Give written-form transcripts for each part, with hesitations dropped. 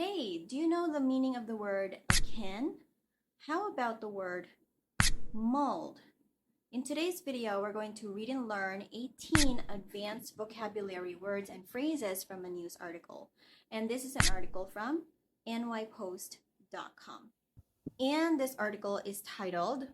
Hey, do you know the meaning of the word CHEN? How about the word mold? In today's video, we're going to read and learn 18 advanced vocabulary words and phrases from a news article. And this is an article from NYpost.com. And this article is titled,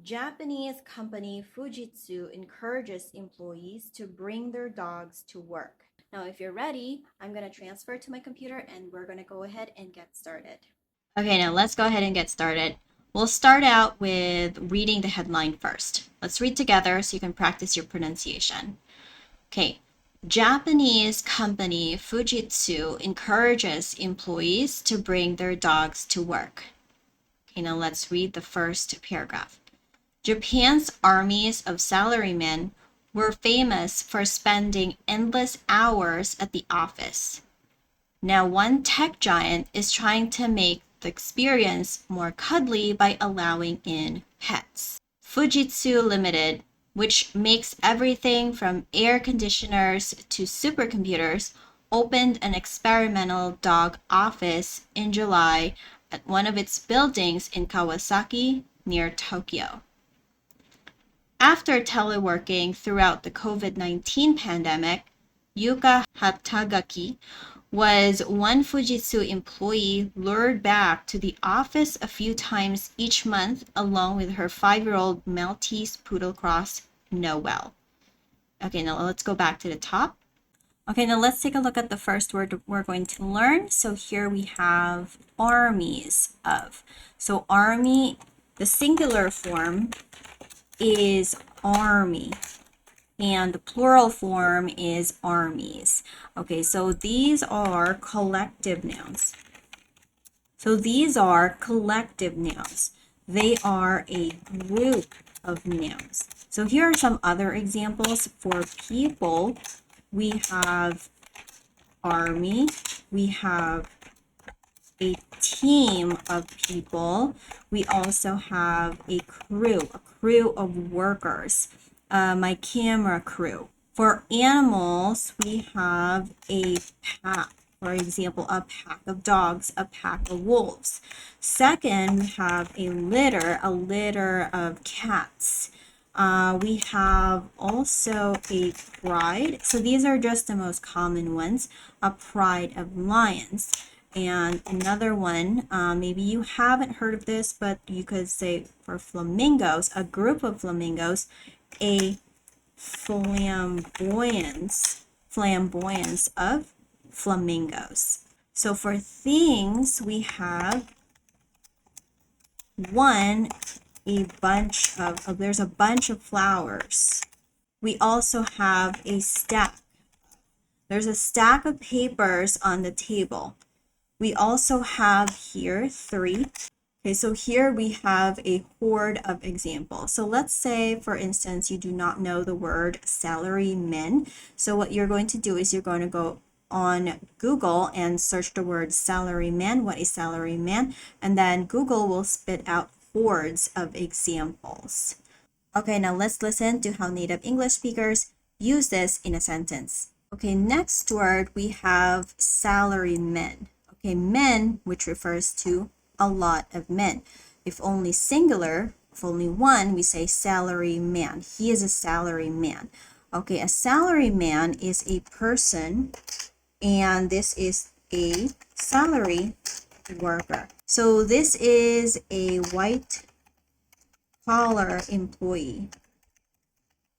Japanese company Fujitsu encourages employees to bring their dogs to work. Now, if you're ready, I'm going to transfer to my computer and we're going to go ahead and get started. Okay, now let's go ahead and get started. We'll start out with reading the headline first. Let's read together so you can practice your pronunciation. Okay, Japanese company Fujitsu encourages employees to bring their dogs to work. Okay, now let's read the first paragraph. Japan's armies of salarymen were famous for spending endless hours at the office. Now, one tech giant is trying to make the experience more cuddly by allowing in pets. Fujitsu Limited, which makes everything from air conditioners to supercomputers, opened an experimental dog office in July at one of its buildings in Kawasaki, near Tokyo. After teleworking throughout the COVID-19 pandemic, Yuka Hatagaki was one Fujitsu employee lured back to the office a few times each month along with her 5-year-old Maltese poodle cross, Noelle. Okay, now let's go back to the top. Okay, now let's take a look at the first word we're going to learn. So here we have armies of. So army, the singular form is army, and the plural form is armies. Okay, so these are collective nouns. They are a group of nouns. So here are some other examples for people. We have army, we have a team of people. We also have a crew of workers, my camera crew. For animals, we have a pack. For example, a pack of dogs, a pack of wolves. Second, we have a litter of cats. We have also a pride. So these are just the most common ones. A pride of lions. And another one, maybe you haven't heard of this, but you could say for flamingos, a group of flamingos, a flamboyance of flamingos. So for things, we have one, there's a bunch of flowers. We also have a stack. There's a stack of papers on the table. We also have here 3. Okay, so here we have a horde of examples. So let's say, for instance, you do not know the word salarymen. So what you're going to do is you're going to go on Google and search the word salaryman. What is salaryman? And then Google will spit out hordes of examples. Okay, now let's listen to how native English speakers use this in a sentence. Okay, next word we have salarymen. Okay, men, which refers to a lot of men. If only singular, if only one, we say salary man. He is a salary man. Okay, a salary man is a person, and this is a salary worker. So this is a white collar employee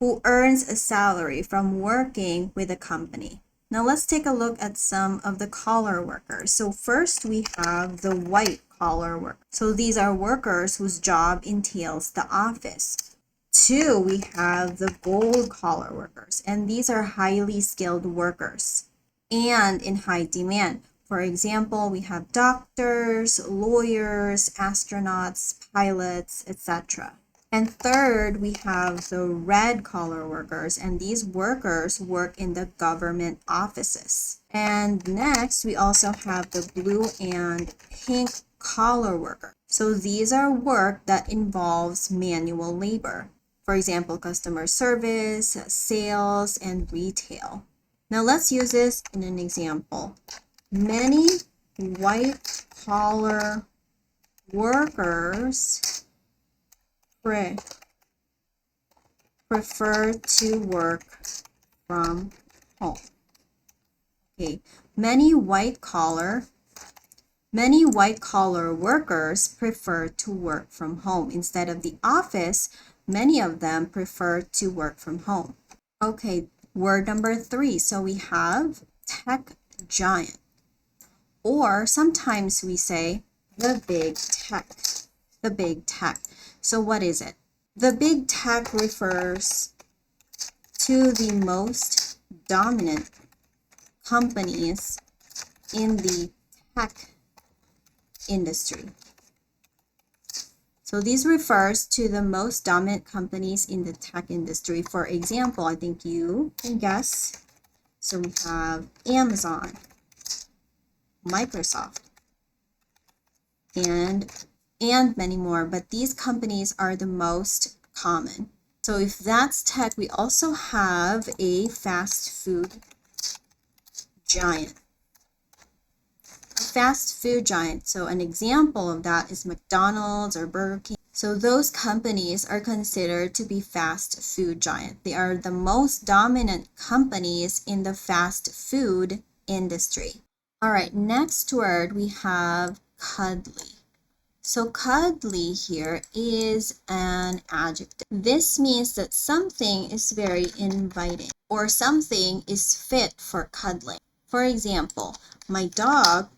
who earns a salary from working with a company. Now let's take a look at some of the collar workers. So first we have the white collar workers. So these are workers whose job entails the office. 2, we have the gold collar workers, and these are highly skilled workers and in high demand. For example, we have doctors, lawyers, astronauts, pilots, etc. And third, we have the red collar workers, and these workers work in the government offices. And next, we also have the blue and pink collar worker. So these are work that involves manual labor. For example, customer service, sales, and retail. Now let's use this in an example. Many white collar workers prefer to work from home. Okay, many white collar workers prefer to work from home. Instead of the office, many of them prefer to work from home. Okay, word number 3. So we have tech giant, or sometimes we say the big tech. The big tech. So what is it? The big tech refers to the most dominant companies in the tech industry. So this refers to the most dominant companies in the tech industry. For example, I think you can guess. So we have Amazon, Microsoft, and many more, but these companies are the most common. So if that's tech, we also have a fast food giant. A fast food giant. So an example of that is McDonald's or Burger King. So those companies are considered to be fast food giant. They are the most dominant companies in the fast food industry. All right, next word we have cuddly. So cuddly here is an adjective. This means that something is very inviting or something is fit for cuddling. For example, my dog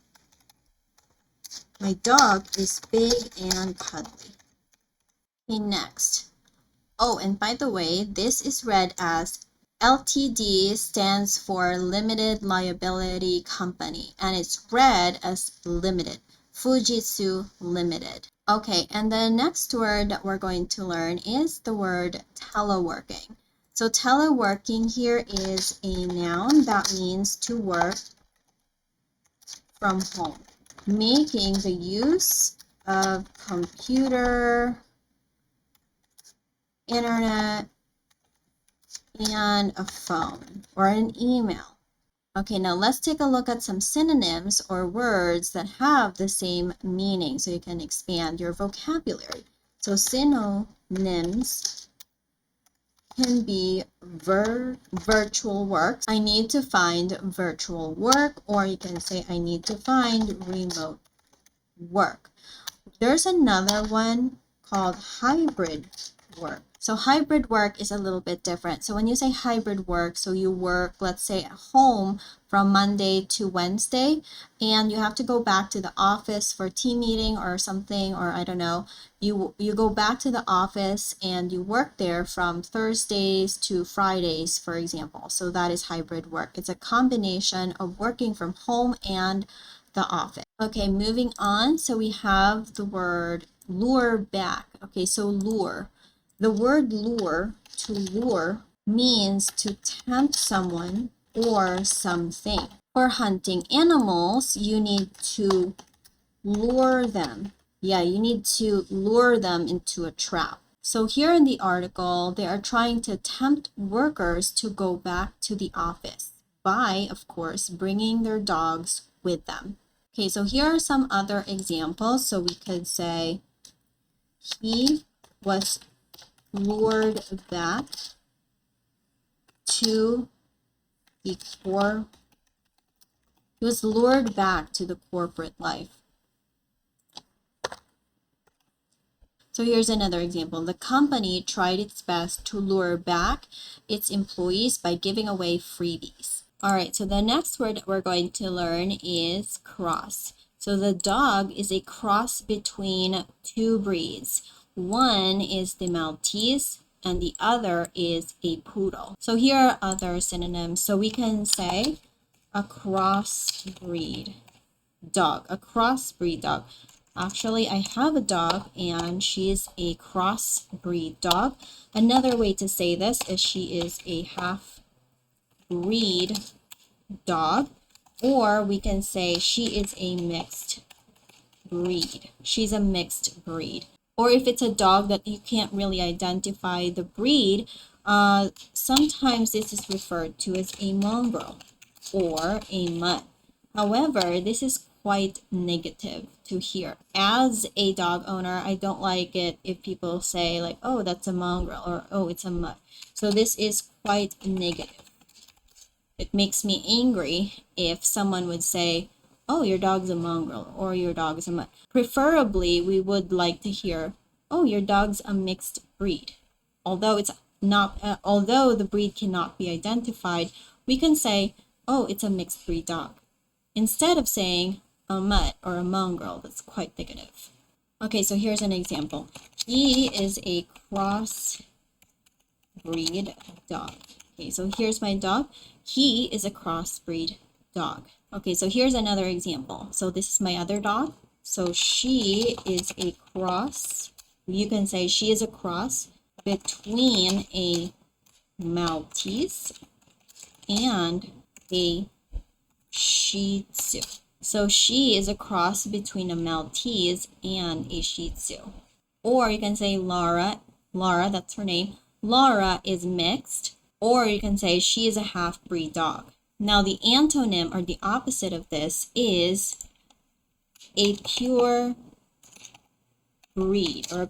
is big and cuddly. Okay, next. Oh, and by the way, this is read as LTD stands for Limited Liability Company, and it's read as limited. Fujitsu Limited. Okay, and the next word that we're going to learn is the word teleworking. So teleworking here is a noun that means to work from home, making the use of computer, internet, and a phone or an email. Okay, now let's take a look at some synonyms or words that have the same meaning so you can expand your vocabulary. So synonyms can be virtual work. I need to find virtual work, or you can say I need to find remote work. There's another one called hybrid work. So hybrid work is a little bit different. So when you say hybrid work, so you work, let's say, at home from Monday to Wednesday, and you have to go back to the office for team meeting or something, or I don't know, you go back to the office and you work there from Thursdays to Fridays, for example. So that is hybrid work. It's a combination of working from home and the office. Okay, moving on. So we have the word lure back. Okay, so lure. The word lure, to lure, means to tempt someone or something. For hunting animals, you need to lure them. Yeah, you need to lure them into a trap. So here in the article, they are trying to tempt workers to go back to the office by, of course, bringing their dogs with them. Okay, so here are some other examples. So we could say, he was lured back to the he was lured back to the corporate life. So here's another example. The company tried its best to lure back its employees by giving away freebies. All right, so the next word that we're going to learn is cross. So the dog is a cross between two breeds. One is the Maltese and the other is a poodle. So here are other synonyms. So we can say a crossbreed dog, a crossbreed dog. Actually, I have a dog and she is a crossbreed dog. Another way to say this is she is a half-breed dog, or we can say she is a mixed breed. She's a mixed breed. Or if it's a dog that you can't really identify the breed, sometimes this is referred to as a mongrel or a mutt. However, this is quite negative to hear. As a dog owner, I don't like it if people say like, oh, that's a mongrel, or oh, it's a mutt. So this is quite negative. It makes me angry if someone would say, oh, your dog's a mongrel, or your dog's a mutt. Preferably, we would like to hear, oh, your dog's a mixed breed. Although it's not, although the breed cannot be identified, we can say, oh, it's a mixed breed dog, instead of saying a mutt or a mongrel. That's quite negative. Okay, so here's an example. He is a cross breed dog. Okay, so here's my dog. He is a crossbreed dog. Okay, so here's another example. So this is my other dog. So she is a cross. You can say she is a cross between a Maltese and a Shih Tzu. So she is a cross between a Maltese and a Shih Tzu. Or you can say Laura, that's her name. Laura is mixed. Or you can say she is a half-breed dog. Now the antonym or the opposite of this is a pure breed or a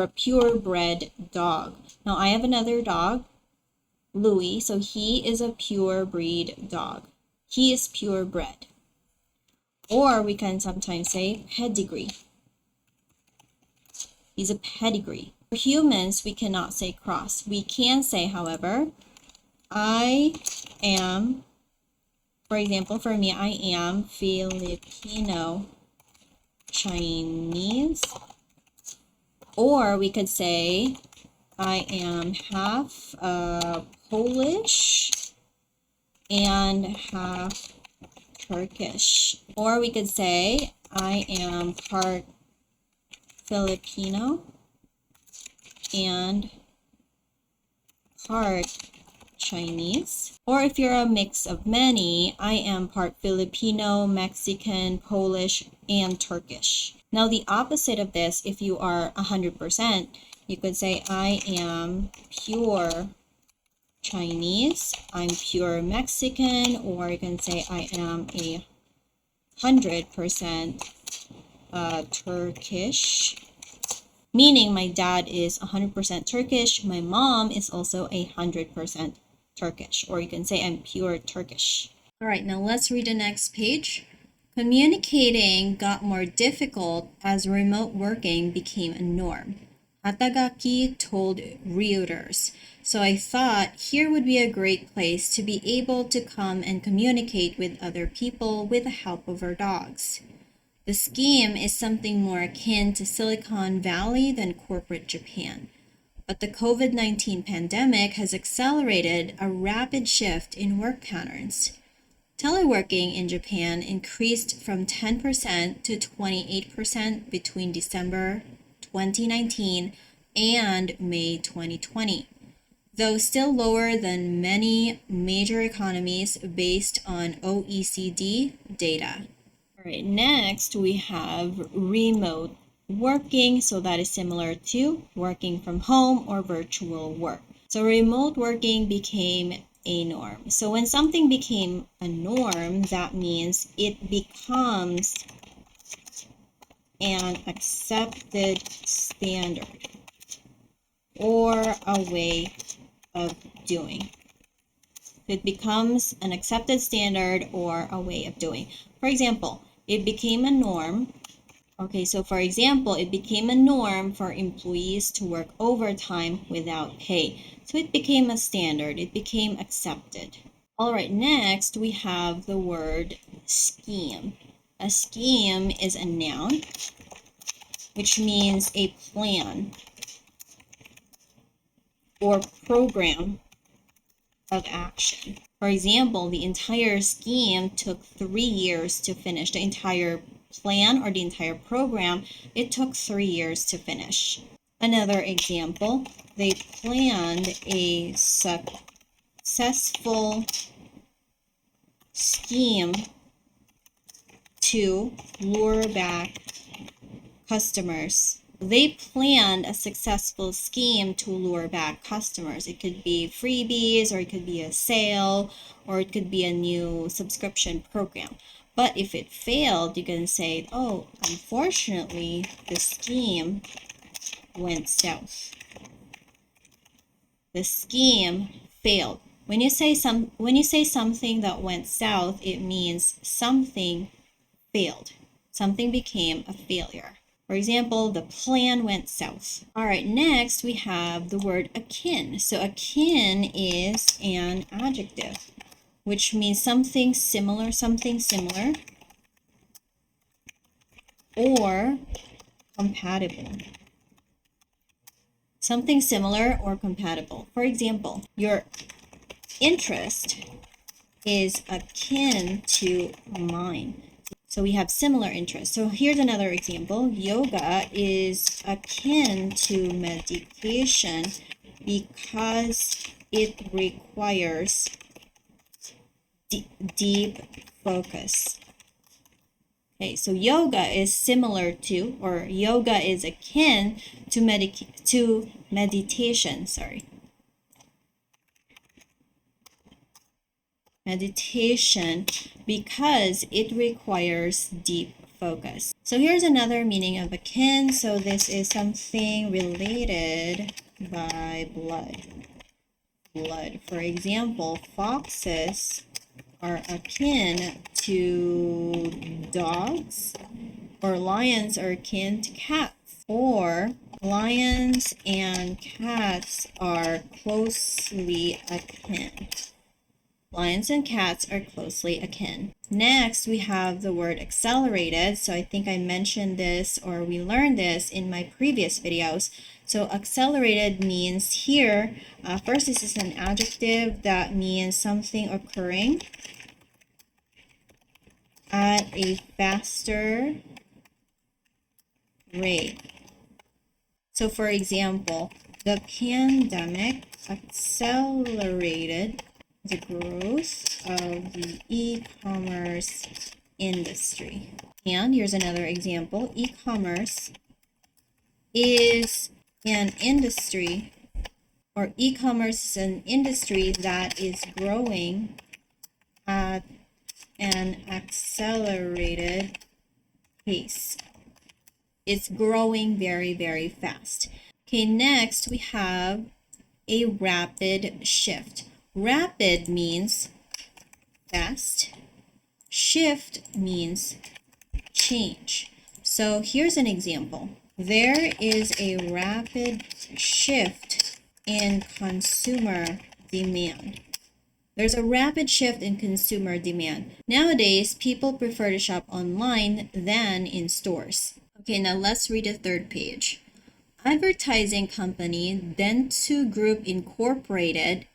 purebred dog. Now I have another dog, Louis, so he is a pure breed dog. He is purebred. Or we can sometimes say pedigree. He's a pedigree. For humans, we cannot say cross. We can say, however, I am, for example, for me, I am Filipino Chinese. Or we could say, I am half Polish and half Turkish. Or we could say, I am part Filipino and part Chinese. Or if you're a mix of many, I am part Filipino, Mexican, Polish, and Turkish. Now the opposite of this, if you are 100%, you could say I am pure Chinese, I'm pure Mexican, or you can say I am 100% Turkish. Meaning my dad is 100% Turkish, my mom is also 100% Turkish, or you can say I'm pure Turkish. All right, now let's read the next page. Communicating got more difficult as remote working became a norm. Hatagaki told Reuters. So I thought here would be a great place to be able to come and communicate with other people with the help of our dogs. The scheme is something more akin to Silicon Valley than corporate Japan. But the COVID-19 pandemic has accelerated a rapid shift in work patterns. Teleworking in Japan increased from 10% to 28% between December 2019 and May 2020, though still lower than many major economies based on OECD data. All right, next we have remote working. So that is similar to working from home or virtual work. So remote working became a norm. So when something became a norm, that means it becomes an accepted standard or a way of doing. It becomes an accepted standard or a way of doing. For example, it became a norm. Okay, so for example, it became a norm for employees to work overtime without pay. So it became a standard, it became accepted. All right, next we have the word scheme. A scheme is a noun, which means a plan or program of action. For example, the entire scheme took 3 years to finish. The entire plan or the entire program, it took 3 years to finish. Another example, they planned a successful scheme to lure back customers. They planned a successful scheme to lure back customers. It could be freebies, or it could be a sale, or it could be a new subscription program. But if it failed, you can say, oh, unfortunately, the scheme went south. The scheme failed. When you say something that went south, it means something failed. Something became a failure. For example, the plan went south. All right, next we have the word akin. So akin is an adjective, which means something similar, or compatible. Something similar or compatible. For example, your interest is akin to mine. So we have similar interests. So here's another example. Yoga is akin to meditation because it requires deep focus. Okay, so yoga is similar to, or yoga is akin to meditation, meditation because it requires deep focus. So here's another meaning of akin. So this is something related by blood. For example, foxes are akin to dogs, or lions are akin to cats, or lions and cats are closely akin. Lions and cats are closely akin. Next, we have the word accelerated. So I think I mentioned this, or we learned this in my previous videos. So accelerated means here, first this is an adjective that means something occurring at a faster rate. So for example, the pandemic accelerated the growth of the e-commerce industry. And here's another example. E-commerce is an industry, or e-commerce is an industry that is growing at an accelerated pace. It's growing very, very fast. Okay, next we have a rapid shift. Rapid means fast. Shift means change. So here's an example. There is a rapid shift in consumer demand. There's a rapid shift in consumer demand. Nowadays, people prefer to shop online than in stores. Okay, now let's read the third page. Advertising company Dentsu Group Incorporated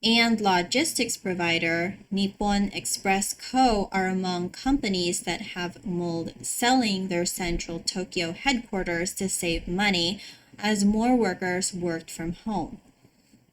and logistics provider Nippon Express Co. are among companies that have moved selling their central Tokyo headquarters to save money as more workers worked from home.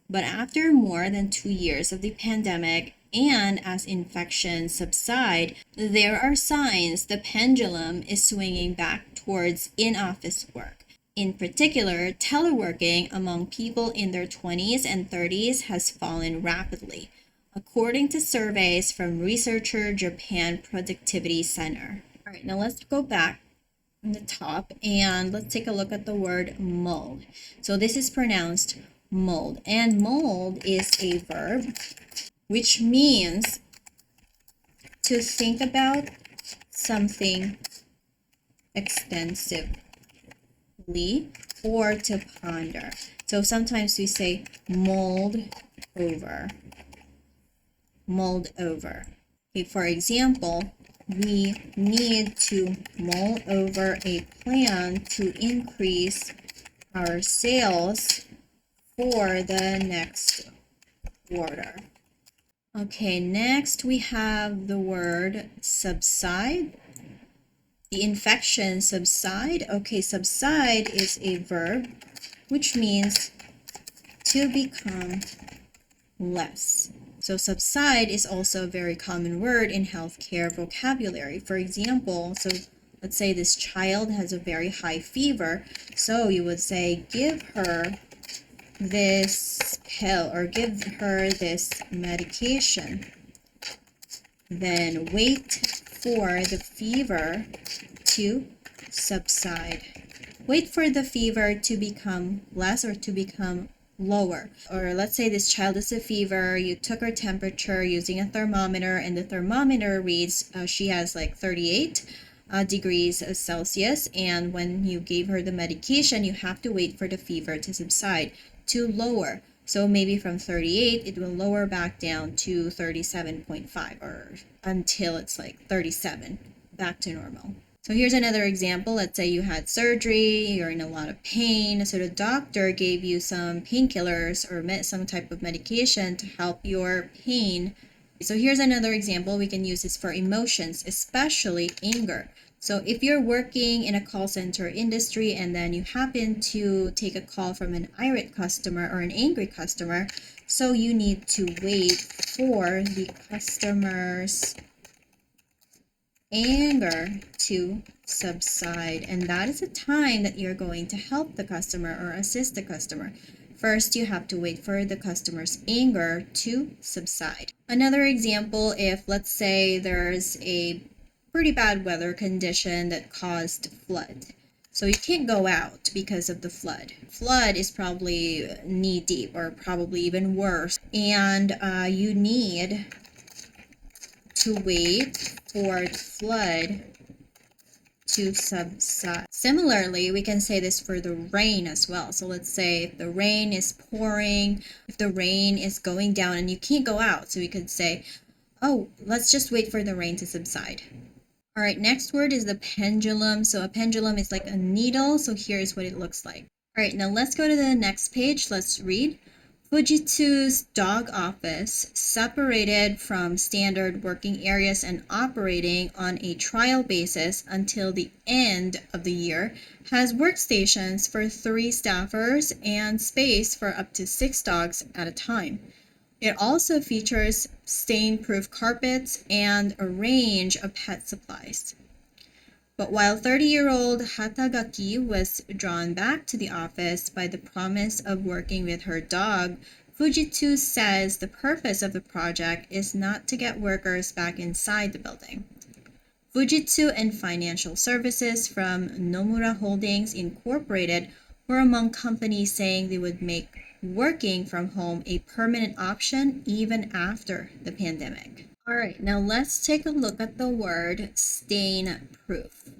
But after more than 2 years of the pandemic and as infections subside, there are signs the pendulum is swinging back towards in-office work. In particular, teleworking among people in their 20s and 30s has fallen rapidly, according to surveys from researcher Japan Productivity Center. All right, now let's go back on the top and let's take a look at the word mold. So this is pronounced mold, and mold is a verb which means to think about something extensively or to ponder. So sometimes we say mold over. Okay, for example, we need to mull over a plan to increase our sales for the next quarter. Okay, next we have the word subside. The infection subside. Okay, subside is a verb which means to become less. So subside is also a very common word in healthcare vocabulary. For example, so let's say this child has a very high fever. So you would say, give her this pill or give her this medication. Then wait for the fever to subside. Wait for the fever to become less or to become lower. Or let's say this child has a fever, you took her temperature using a thermometer, and the thermometer reads she has like 38 degrees Celsius, and when you gave her the medication, you have to wait for the fever to subside, to lower. So maybe from 38, it will lower back down to 37.5 or until it's like 37, back to normal. So here's another example. Let's say you had surgery, you're in a lot of pain, so the doctor gave you some painkillers or some type of medication to help your pain. So here's another example. We can use this for emotions, especially anger. So if you're working in a call center industry and then you happen to take a call from an irate customer or an angry customer, so you need to wait for the customer's anger to subside, and that is the time that you're going to help the customer or assist the customer. First, you have to wait for the customer's anger to subside. Another example, if let's say there's a pretty bad weather condition that caused flood. So you can't go out because of the flood. Flood is probably knee deep or probably even worse. And you need to wait for the flood to subside. Similarly, we can say this for the rain as well. So let's say if the rain is pouring, if the rain is going down and you can't go out, so we could say, oh, let's just wait for the rain to subside. All right, next word is the pendulum. So a pendulum is like a needle. So here's what it looks like. All right, now let's go to the next page. Let's read. Fujitsu's dog office, separated from standard working areas and operating on a trial basis until the end of the year, has workstations for 3 staffers and space for up to 6 dogs at a time. It also features stain-proof carpets and a range of pet supplies. But while 30-year-old Hatagaki was drawn back to the office by the promise of working with her dog, Fujitsu says the purpose of the project is not to get workers back inside the building. Fujitsu and financial services from Nomura Holdings Incorporated were among companies saying they would make working from home a permanent option even after the pandemic. All right, now let's take a look at the word stain-proof.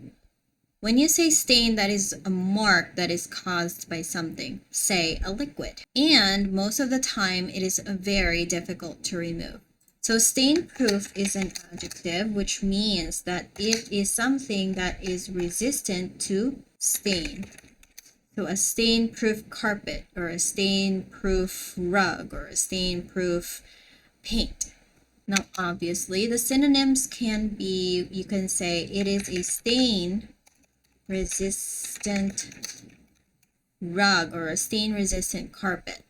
When you say stain, that is a mark that is caused by something, say a liquid. And most of the time, it is very difficult to remove. So stain-proof is an adjective, which means that it is something that is resistant to stain. So a stain-proof carpet, or a stain-proof rug, or a stain-proof paint. Now, obviously, the synonyms can be, you can say it is a stain-resistant rug or a stain-resistant carpet.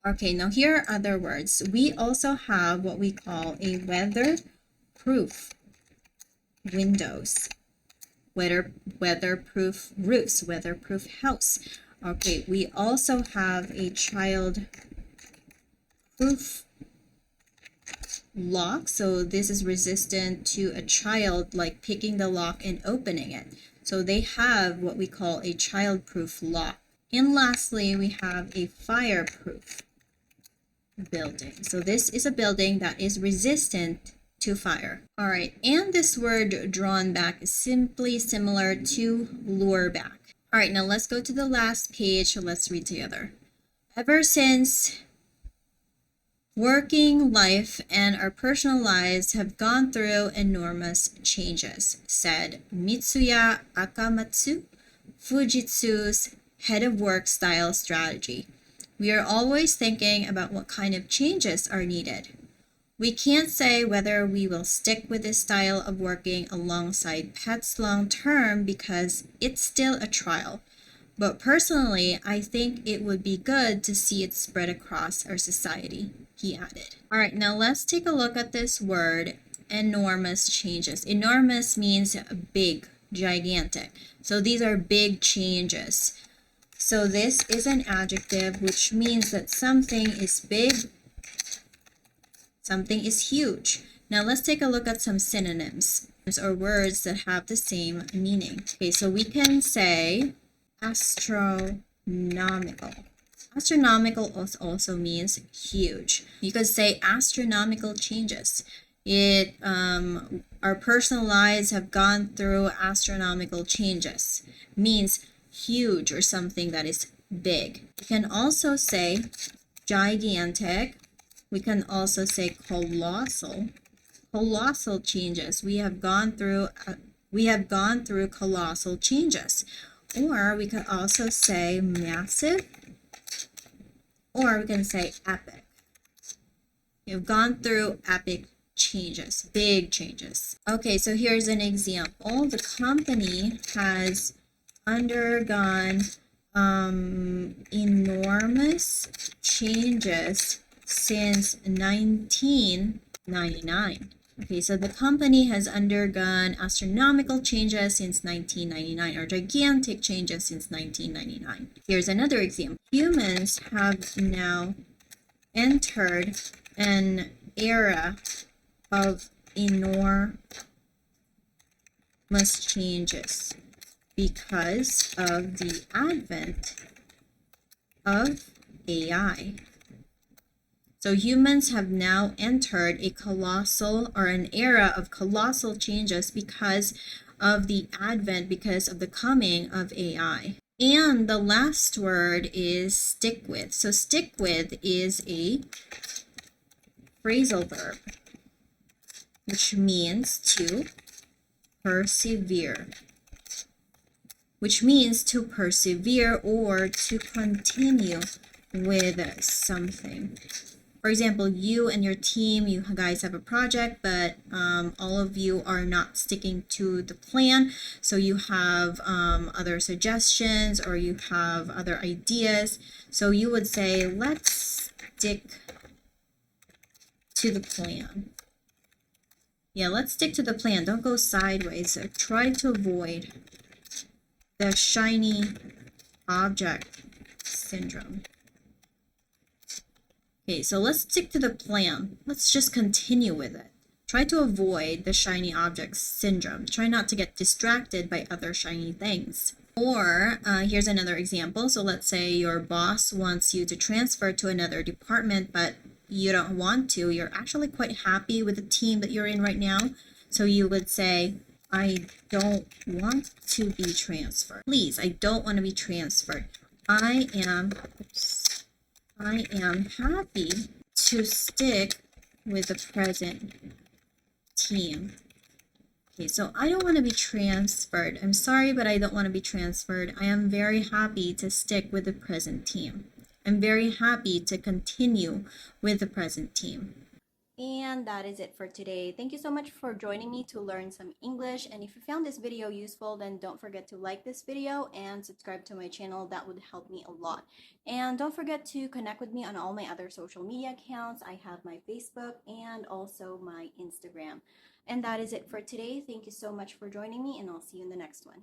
Okay, now here are other words. We also have what we call a weatherproof windows, weatherproof roofs, weatherproof house. Okay, we also have a child-proof lock. So this is resistant to a child like picking the lock and opening it. So they have what we call a child-proof lock. And lastly, we have a fireproof building. So this is a building that is resistant to fire. All right, and this word drawn back is simply similar to lure back. All right, now let's go to the last page. Let's read together. Ever since working life and our personal lives have gone through enormous changes, said Mitsuya Akamatsu, Fujitsu's head of work style strategy. We are always thinking about what kind of changes are needed. We can't say whether we will stick with this style of working alongside pets long term because it's still a trial. But personally, I think it would be good to see it spread across our society, he added. All right, now let's take a look at this word, enormous changes. Enormous means big, gigantic. So these are big changes. So this is an adjective which means that something is big, something is huge. Now let's take a look at some synonyms. or words that have the same meaning. Okay, so we can say astronomical. Astronomical also means huge. You could say astronomical changes. Our personal lives have gone through astronomical changes. Means huge or something that is big. We can also say gigantic. We can also say colossal. Colossal changes. We have gone through colossal changes. Or we could also say massive, or we can say epic. You've gone through epic changes, big changes. Okay, so here's an example. The company has undergone enormous changes since 1999. Okay, so the company has undergone astronomical changes since 1999, or gigantic changes since 1999. Here's another example. Humans have now entered an era of enormous changes because of the advent of AI. So humans have now entered a colossal or an era of colossal changes because of the advent, because of the coming of AI. And the last word is stick with. So stick with is a phrasal verb, which means to persevere. Which means to persevere or to continue with something. For example, you and your team, you guys have a project, but all of you are not sticking to the plan. So you have other suggestions or you have other ideas. So you would say, let's stick to the plan. Yeah, let's stick to the plan. Don't go sideways. So try to avoid the shiny object syndrome. Okay, so let's stick to the plan. Let's just continue with it. Try to avoid the shiny object syndrome. Try not to get distracted by other shiny things. Or here's another example. So let's say your boss wants you to transfer to another department, but you don't want to. You're actually quite happy with the team that you're in right now. So you would say, I don't want to be transferred. Please, I don't want to be transferred. I am happy to stick with the present team. Okay, so I don't want to be transferred. I'm sorry, but I don't want to be transferred. I am very happy to stick with the present team. I'm very happy to continue with the present team. And that is it for today. Thank you so much for joining me to learn some English. And if you found this video useful, then don't forget to like this video and subscribe to my channel. That would help me a lot. And don't forget to connect with me on all my other social media accounts. I have my Facebook and also my Instagram. And that is it for today. Thank you so much for joining me, and I'll see you in the next one.